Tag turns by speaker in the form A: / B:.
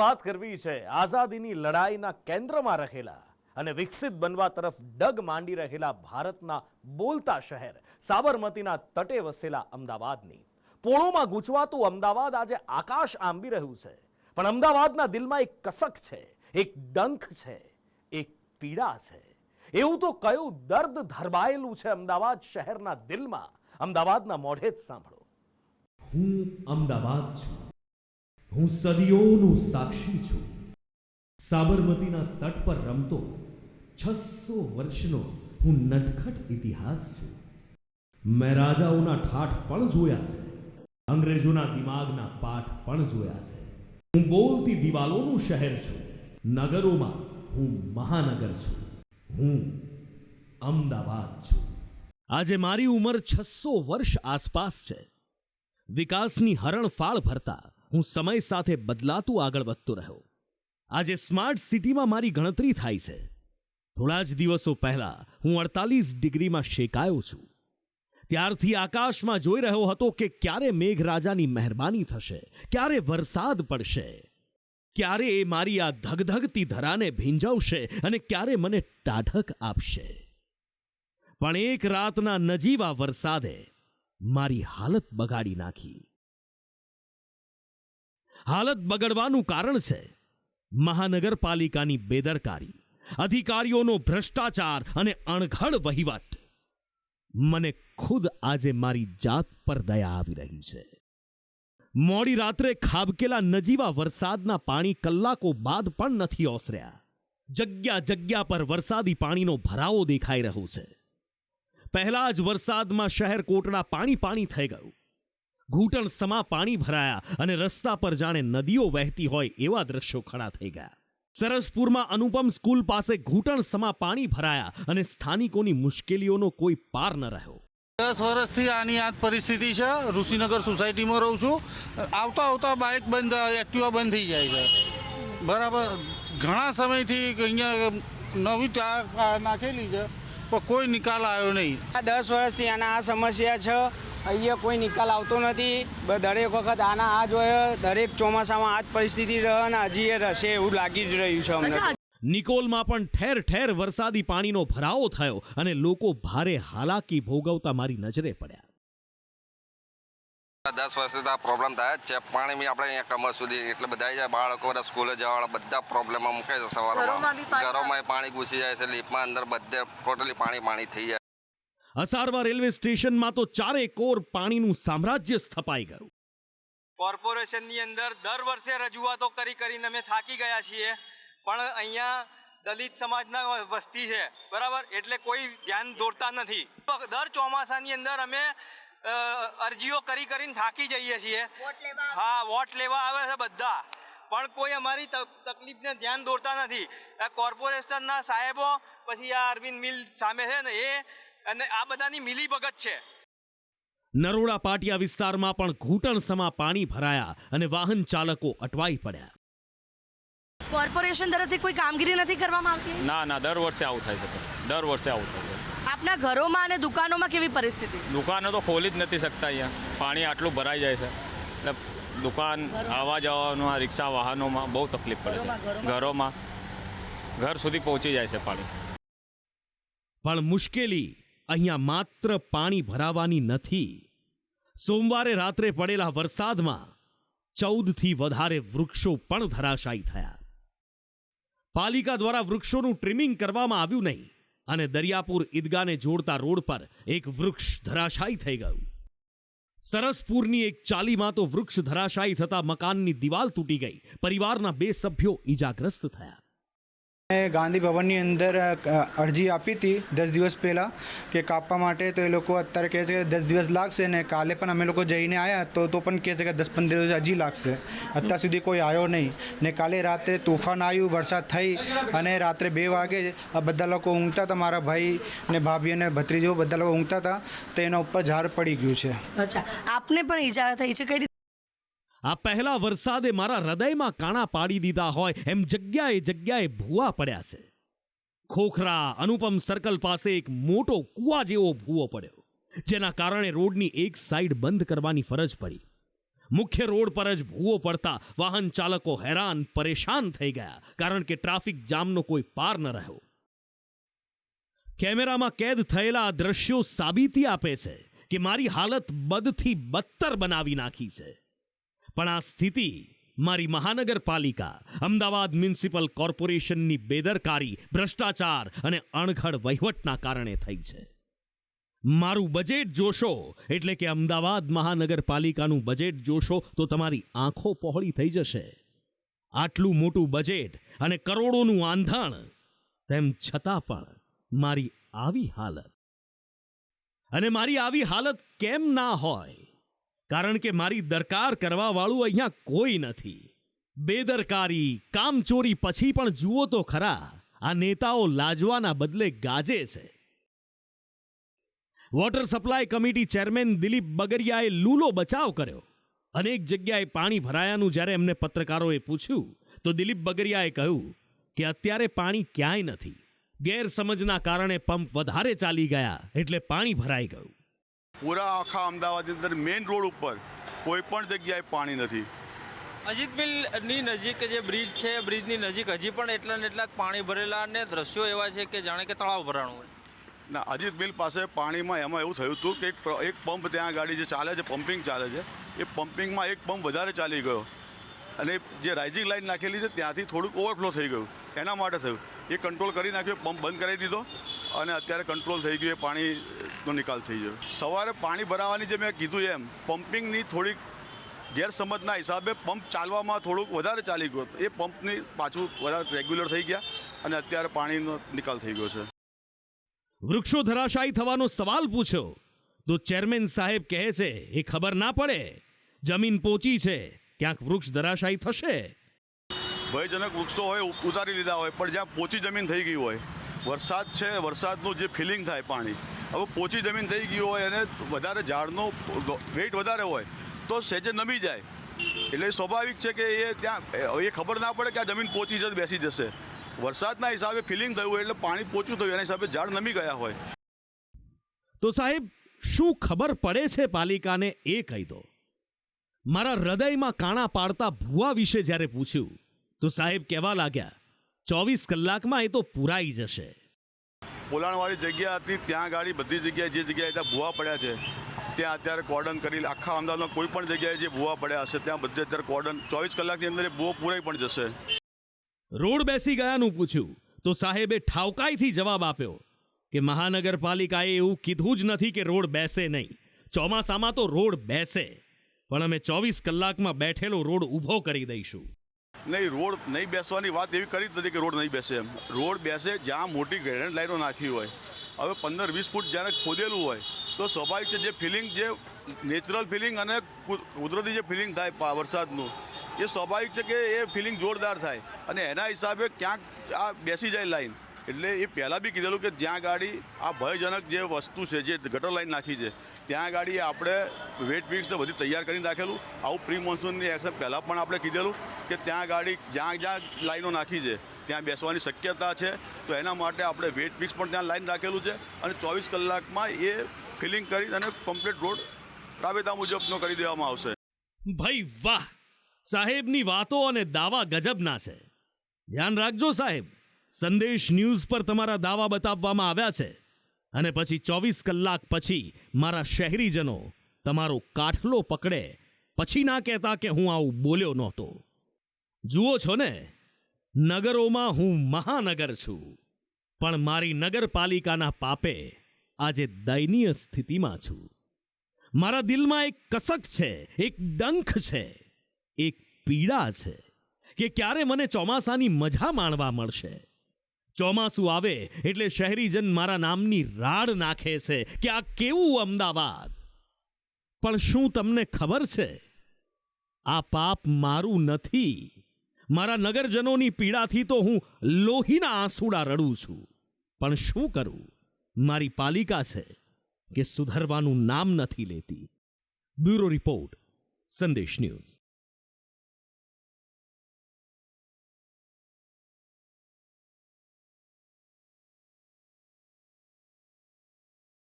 A: વાત કરવી છે આઝાદીની લડાઈના કેન્દ્રમાં રહેલા અને વિકસિત બનવા તરફ ડગ માંડી રહેલા ભારતના બોલતા શહેર સાબરમતીના તટે વસેલા અમદાવાદની. પોળોમાં ગૂંચવાતું અમદાવાદ આજે આકાશ આંબી રહ્યું છે, પણ અમદાવાદના દિલમાં એક કસક છે, એક ડંખ છે, એક પીડા છે. એવું તો કયું દર્દ ધરબાયેલું છે અમદાવાદ શહેરના દિલમાં. અમદાવાદના મોઢે જ સાંભળો.
B: હું અમદાવાદ છું, હું સદીઓનું સાક્ષી છું. સાબરમતીના તટ પર રમતો 600 વર્ષનો હું નટખટ ઇતિહાસ છું. મેં રાજાઓના ઠાઠ પણ જોયા છે, અંગ્રેજોના દિમાગના પાઠ પણ જોયા છે. હું બોલતી દિવાલોનું શહેર છું, નગરોમાં હું મહાનગર છું. હું અમદાવાદ છું. આજે મારી ઉંમર 600 વર્ષ આસપાસ છે. વિકાસની હરણફાળ ભરતા હું સમય સાથે બદલાતું આગળ વધતો રહ્યો. આજે સ્માર્ટ સિટીમાં મારી ગણતરી થાય છે. થોડા જ દિવસો પહેલા હું 48 ડિગ્રીમાં શેકાયો છું. ત્યારથી આકાશમાં જોઈ રહ્યો હતો કે ક્યારે મેઘરાજાની મહેરબાની થશે, ક્યારે વરસાદ પડશે, ક્યારે એ મારી આ ધગધગતી ધરાને ભીંજાવશે અને ક્યારે મને ટાઢક આપશે. પણ એક રાતના નજીવા વરસાદે મારી હાલત બગાડી નાખી. હાલત બગડવાનું કારણ છે મહાનગરપાલિકાની બેદરકારી, અધિકારીઓનો ભ્રષ્ટાચાર અને અણઘડ વહીવટ. મને ખુદ આજે મારી જાત પર દયા આવી રહી છે. મોડી રાત્રે ખાબકેલા નજીવા વરસાદના પાણી કલાકો બાદ પણ નથી ઓસર્યા. જગ્યા જગ્યા પર વરસાદી પાણીનો ભરાવો દેખાઈ રહ્યો છે. પહેલા જ વરસાદમાં શહેર કોટડા પાણી થઈ ગયું. ઘૂંટણ સમા પાણી ભરાયા અને રસ્તા પર જાણે નદીઓ વહેતી હોય એવા દ્રશ્યો ખડા થઈ ગયા. સરસપુરમાં અનુપમ સ્કૂલ પાસે ઘૂંટણ સમા પાણી ભરાયા અને સ્થાનિકોની મુશ્કેલીઓનો કોઈ પાર ન રહ્યો.
C: 10 વર્ષથી આની આ પરિસ્થિતિ છે. ઋષિનગર સોસાયટીમાં રહું છું. આવતા બાઇક બંધ, એક્ટિવા બંધ થઈ જાય છે. બરાબર, ઘણા સમયથી અહીંયા નવી ટાર નાખેલી છે પણ કોઈ નિકાલ આવ્યો નહીં.
D: 10 વર્ષથી આના આ સમસ્યા છે. અહીંયા કોઈ નિકાલ આવતો નથી. દરેક વખત આના આ જ હોય, દરેક ચોમાસામાં આ જ પરિસ્થિતિ રહે અને હજી એ રહેશે એવું લાગી જ રહ્યું છે અમને.
B: નિકોલમાં પણ ઠેર ઠેર વરસાદી પાણીનો ભરાવો થયો અને લોકો ભારે હાલાકી ભોગવતા મારી નજરે પડ્યા.
E: 10 વર્ષથી આ પ્રોબ્લેમ થાય જ છે. પાણી બી આપણે અહીંયા કમર સુધી એટલે બધા બાળકો બધા સ્કૂલે જવાવાળા બધા પ્રોબ્લેમમાં મૂકે છે. સવારમાં ઘરોમાં પાણી ઘૂસી જાય છે, લીપમાં અંદર બધે ટોટલી પાણી થઈ જાય.
B: અસારવા રેલવે સ્ટેશનમાં તો ચારે કોર પાણીનું સામ્રાજ્ય સ્થપાઈ ગયું.
F: કોર્પોરેશનની અંદર દર વર્ષે રજૂઆતો કરીને અમે થાકી ગયા છીએ, પણ અહીંયા દલિત સમાજના વસ્તી છે, બરાબર, એટલે કોઈ ધ્યાન દોરતા નથી. દર ચોમાસાની અંદર અમે અરજીઓ કરીને થાકી જઈએ છીએ. હા, વોટ લેવા આવે છે બધા, પણ કોઈ અમારી તકલીફને ધ્યાન દોરતા નથી. કોર્પોરેશનના સાહેબો, પછી આ અરવિંદ મિલ સામે છે ને એ, અને આ બધાની મિલીભગત છે.
B: નરોડા પાટિયા વિસ્તારમાં પણ ઘૂંટણ સમા પાણી ભરાયા અને વાહન ચાલકો અટવાઈ પડ્યા.
G: કોર્પોરેશન તરફથી કોઈ કામગીરી નથી કરવામાં આવતી?
H: ના, દર વર્ષે આવું થાય છે. દર વર્ષે આવું થાય છે.
G: આપના ઘરોમાં અને દુકાનોમાં કેવી પરિસ્થિતિ?
H: દુકાનો તો ખોલી જ નથી શકતા. અહીંયા પાણી આટલું ભરાઈ જાય છે એટલે દુકાન આવવા જવાનું, રિક્ષા વાહનોમાં બહુ તકલીફ પડે છે. ઘરોમાં ઘર સુધી પહોંચી જાય છે પાણી.
B: પણ મુશ્કેલી અહીંયા માત્ર પાણી ભરાવાની નથી. સોમવારે રાત્રે પડેલા વરસાદમાં 14 થી વધારે વૃક્ષો પણ ધરાશાયી થયા. પાલિકા દ્વારા વૃક્ષોનું ટ્રીમિંગ કરવામાં આવ્યું નહીં અને દરિયાપુર ઈદગાને જોડતા રોડ પર એક વૃક્ષ ધરાશાયી થઈ ગયું. સરસપુરની એક ચાલીમાં તો વૃક્ષ ધરાશાયી થતા મકાનની દિવાલ તૂટી ગઈ. પરિવારના 2 સભ્યો ઈજાગ્રસ્ત થયા.
I: ગાંધી ભવનની અંદર અરજી આપી હતી 10 દિવસ પહેલાં કે કાપવા માટે, તો એ લોકો અત્યારે કહે છે કે 10 દિવસ લાગશે. ને કાલે પણ અમે લોકો જઈને આવ્યા તો પણ કહે છે કે 10-15 દિવસ હજી લાગશે. અત્યાર સુધી કોઈ આવ્યો નહીં. ને કાલે રાત્રે તોફાન આવ્યું, વરસાદ થઈ અને રાત્રે 2 વાગે બધા લોકો ઊંઘતા હતા. મારા ભાઈ ને ભાભી અને ભત્રીજો બધા લોકો ઊંઘતા હતા, તો એના ઉપર ઝાડ પડી ગયું છે.
G: અચ્છા, આપને પણ ઈજા થઈ છે? કઈ?
B: આ પહેલા વરસાદે મારા હૃદયમાં કાણા પાડી દીધા હોય એમ જગ્યાએ ભૂવા પડ્યા છે. ખોખરા અનુપમ સર્કલ પાસે એક મોટો કૂવા જેવો ભૂવો પડ્યો, જેના કારણે રોડની એક સાઈડ બંધ કરવાની ફરજ પડી. મુખ્ય રોડ પર જ ભૂવો પડતા વાહન ચાલકો હેરાન પરેશાન થઈ ગયા, કારણ કે ટ્રાફિક જામનો કોઈ પાર ન રહ્યો. કેમેરામાં કેદ થયેલા આ દ્રશ્યો સાબિતી આપે છે કે મારી હાલત બદથી બદતર બનાવી નાખી છે. પણ આ સ્થિતિ મારી મહાનગરપાલિકા, અમદાવાદ મ્યુનિસિપલ કોર્પોરેશનની બેદરકારી, ભ્રષ્ટાચાર અને અણઘડ વહીવટના કારણે થઈ છે. મારું બજેટ જોશો એટલે કે અમદાવાદ મહાનગરપાલિકાનું બજેટ જોશો તો તમારી આંખો પહોળી થઈ જશે. આટલું મોટું બજેટ અને કરોડોનું આંધણ, તેમ છતાં પણ મારી આવી હાલત. અને મારી આવી હાલત કેમ ના હોય? કારણ કે મારી દરકાર કરવા વાળું અહીંયા કોઈ નથી. બેદરકારી, કામચોરી પછી પણ જુઓ તો ખરા, આ નેતાઓ લાજવાના બદલે ગાજે છે. Water supply committee chairman Dilip બગરિયાએ લૂલો બચાવ કર્યો. અનેક જગ્યાએ પાણી ભરાયાનું જ્યારે એમને પત્રકારોએ પૂછ્યું તો દિલીપ બગરિયાએ કહ્યું કે અત્યારે પાણી ક્યાંય નથી. ગેરસમજના કારણે પંપ વધારે ચાલી ગયા એટલે પાણી ભરાઈ ગયું.
J: પૂરા આખા અમદાવાદની અંદર મેઇન રોડ ઉપર કોઈ પણ જગ્યાએ પાણી નથી.
F: અજીત મિલની નજીક જે બ્રિજ છે, બ્રિજની નજીક હજી પણ એટલા ને એટલા પાણી ભરેલા અને દ્રશ્યો એવા છે કે જાણે કે તળાવ ભરાણું હોય.
J: ના, અજીત મિલ પાસે પાણીમાં એમાં એવું થયું હતું કે એક પંપ ત્યાં ગાડી જે ચાલે છે, પમ્પિંગ ચાલે છે, એ પમ્પિંગમાં એક પંપ વધારે ચાલી ગયો અને જે રાઇઝિંગ લાઇન નાખેલી છે ત્યાંથી થોડુંક ઓવરફ્લો થઈ ગયું. એના માટે થયું. એ કંટ્રોલ કરી નાખ્યો, પંપ બંધ કરાવી દીધો અને અત્યારે કંટ્રોલ થઈ ગયું, એ પાણીનો નિકાલ થઈ ગયો. સવારે પાણી ભરાવાની જે મેં કીધું એમ પમ્પિંગની થોડીક ગેરસમજના હિસાબે પંપ ચાલવામાં થોડુંક વધારે ચાલી ગયો. એ પંપની પાછું વધારે રેગ્યુલર થઈ ગયા અને અત્યારે પાણીનો નિકાલ થઈ ગયો છે.
B: વૃક્ષો ધરાશાયી થવાનો સવાલ પૂછ્યો તો ચેરમેન સાહેબ કહે છે એ ખબર ના પડે, જમીન પોચી છે, ક્યાંક વૃક્ષ ધરાશાયી થશે.
J: ભયજનક વૃક્ષો હોય ઉતારી લીધા હોય, પણ જ્યાં પોચી જમીન થઈ ગઈ હોય, વરસાદ છે, વરસાદનું જે ફિલિંગ થાય પાણી, હવે પોચી જમીન થઈ ગઈ હોય અને વધારે ઝાડનો વેઇટ વધારે હોય તો સહેજે નમી જાય. એટલે સ્વાભાવિક છે કે એ ત્યાં એ ખબર ના પડે કે આ જમીન પોચી જ બેસી જશે. વરસાદના હિસાબે ફિલિંગ થયું એટલે પાણી પોચું થયું, એના હિસાબે ઝાડ નમી ગયા હોય.
B: તો સાહેબ શું ખબર પડે છે પાલિકાને એ કહી દો. મારા હૃદયમાં કાણા પાડતા ભૂવા વિશે જ્યારે પૂછ્યું તો સાહેબ કહેવા લાગ્યા 24 કલાકમાં એ તો પુરાઈ જશે.
J: પોલાણવાળી જગ્યા હતી ત્યાં ગાડી બધી જગ્યાએ જે જગ્યાએ ત્યાં ભૂવા પડ્યા છે ત્યાં અત્યારે કોર્ડન કરી આખા અમદાવાદમાં કોઈ પણ જગ્યાએ જે ભૂવા પડ્યા હશે ત્યાં બધે અત્યારે કોર્ડન 24 કલાકની અંદર એ ભૂવો પુરાઈ પણ જશે.
B: રોડ બેસી ગયાનું પૂછ્યું તો સાહેબે ઠાવકાઈથી જવાબ આપ્યો કે મહાનગરપાલિકાએ એવું કીધું જ નથી કે રોડ બેસે નહીં. ચોમાસામાં તો રોડ બેસે, પણ અમે 24 કલાકમાં બેઠેલો રોડ ઊભો કરી દઈશું.
J: નહીં, રોડ નહીં બેસવાની વાત એવી કરી જ નથી કે રોડ નહીં બેસે એમ. રોડ બેસે જ્યાં મોટી ગ્રેનેડ લાઈનો નાખી હોય. હવે 15-20 ફૂટ જ્યારે ખોદેલું હોય તો સ્વાભાવિક છે જે ફિલિંગ, જે નેચરલ ફિલિંગ અને કુદરતી જે ફિલિંગ થાય વરસાદનું, એ સ્વાભાવિક છે કે એ ફિલિંગ જોરદાર થાય અને એના હિસાબે ક્યાંક આ બેસી જાય લાઈન. એટલે એ પહેલાં બી કીધેલું કે જ્યાં ગાડી આ ભયજનક જે વસ્તુ છે, જે ગટર લાઈન નાખી છે, ત્યાં ગાડી આપણે વેટ વિક્સને બધી તૈયાર કરીને રાખેલું. આવું પ્રી મોન્સૂનની એક્શન પહેલાં પણ આપણે કીધેલું કે ત્યાં ગાડી જ્યાં લાઈનો નાખી છે ત્યાં બેસવાની શક્યતા છે, તો એના માટે આપણે વેટ વિક્સ પણ ત્યાં લાઈન રાખેલું છે અને 24 કલાકમાં એ ફિલિંગ કરી અને કમ્પ્લીટ રોડ રાબેતા મુજબનો કરી દેવામાં આવશે.
B: ભાઈ વાહ, સાહેબની વાતો અને દાવા ગજબના છે. ધ્યાન રાખજો સાહેબ, સંદેશ ન્યૂઝ પર તમારા દાવા બતાવવામાં આવ્યા છે અને પછી 24 કલાક પછી મારા શહેરીજનો તમારો કાઠલો પકડે પછી ના કહેતા કે હું આવું બોલ્યો નહોતો. જુઓ છો ને, નગરોમાં હું મહાનગર છું, પણ મારી નગરપાલિકાના પાપે આજે દયનીય સ્થિતિમાં છું. મારા દિલમાં એક કસક છે, એક ડંખ છે, એક પીડા છે કે ક્યારે મને ચોમાસાની મજા માણવા મળશે. ચોમાસું આવે એટલે શહેરીજન મારા નામની રાડ નાખે છે કે આ કેવું અમદાવાદ. પણ શું તમને ખબર છે, આ પાપ મારું નથી. મારા નગરજનોની પીડાથી તો હું લોહીના આંસુડા રડું છું. પણ શું કરું, મારી પાલિકા છે કે સુધરવાનું નામ નથી લેતી. બ્યુરો રિપોર્ટ, સંદેશ ન્યૂઝ.